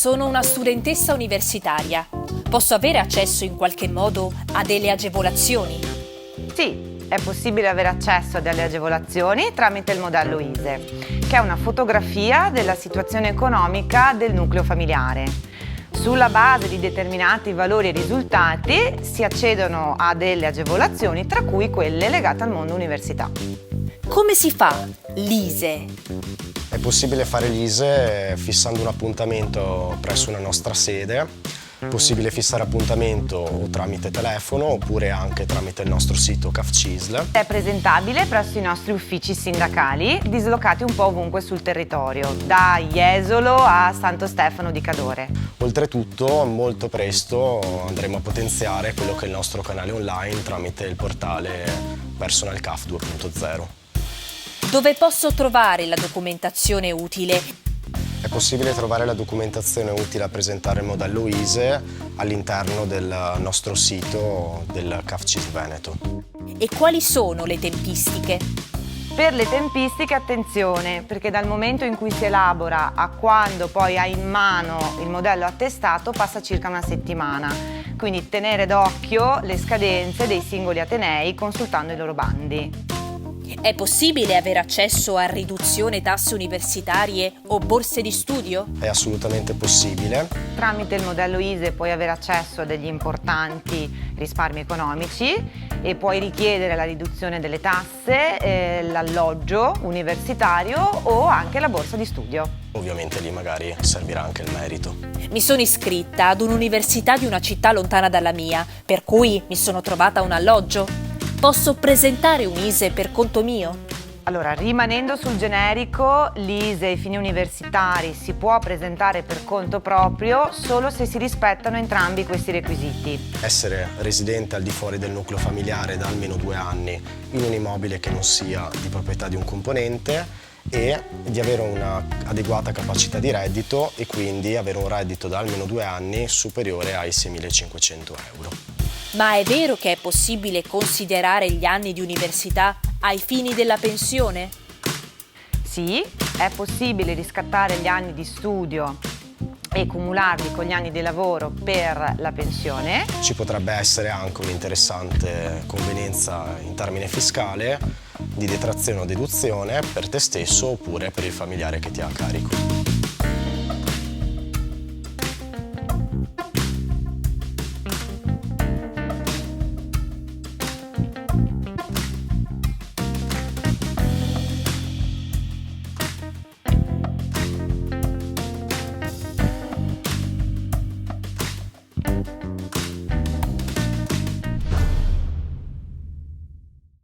Sono una studentessa universitaria. Posso avere accesso in qualche modo a delle agevolazioni? Sì, è possibile avere accesso a delle agevolazioni tramite il modello ISEE, che è una fotografia della situazione economica del nucleo familiare. Sulla base di determinati valori e risultati si accedono a delle agevolazioni, tra cui quelle legate al mondo università. Come si fa l'ISEE? È possibile fare l'ISEE fissando un appuntamento presso una nostra sede. È possibile fissare appuntamento o tramite telefono oppure anche tramite il nostro sito CAF-CISL. È presentabile presso i nostri uffici sindacali, dislocati un po' ovunque sul territorio, da Jesolo a Santo Stefano di Cadore. Oltretutto, molto presto andremo a potenziare quello che è il nostro canale online tramite il portale Personal CAF 2.0. Dove posso trovare la documentazione utile? È possibile trovare la documentazione utile a presentare il modello ISEE all'interno del nostro sito del CAF-CISL Veneto. E quali sono le tempistiche? Per le tempistiche attenzione, perché dal momento in cui si elabora a quando poi hai in mano il modello attestato passa circa una settimana. Quindi tenere d'occhio le scadenze dei singoli atenei consultando i loro bandi. È possibile avere accesso a riduzione tasse universitarie o borse di studio? È assolutamente possibile. Tramite il modello ISEE puoi avere accesso a degli importanti risparmi economici e puoi richiedere la riduzione delle tasse, l'alloggio universitario o anche la borsa di studio. Ovviamente lì magari servirà anche il merito. Mi sono iscritta ad un'università di una città lontana dalla mia, per cui mi sono trovata un alloggio. Posso presentare un ISEE per conto mio? Allora, rimanendo sul generico, l'ISEE ai fini universitari si può presentare per conto proprio solo se si rispettano entrambi questi requisiti. Essere Residente al di fuori del nucleo familiare da almeno 2 anni in un immobile che non sia di proprietà di un componente e di avere una adeguata capacità di reddito e quindi avere un reddito da almeno 2 anni superiore ai 6.500 euro. Ma è vero che è possibile considerare gli anni di università ai fini della pensione? Sì, è possibile riscattare gli anni di studio e cumularli con gli anni di lavoro per la pensione. Ci potrebbe essere anche un'interessante convenienza in termine fiscale di detrazione o deduzione per te stesso oppure per il familiare che ti ha a carico.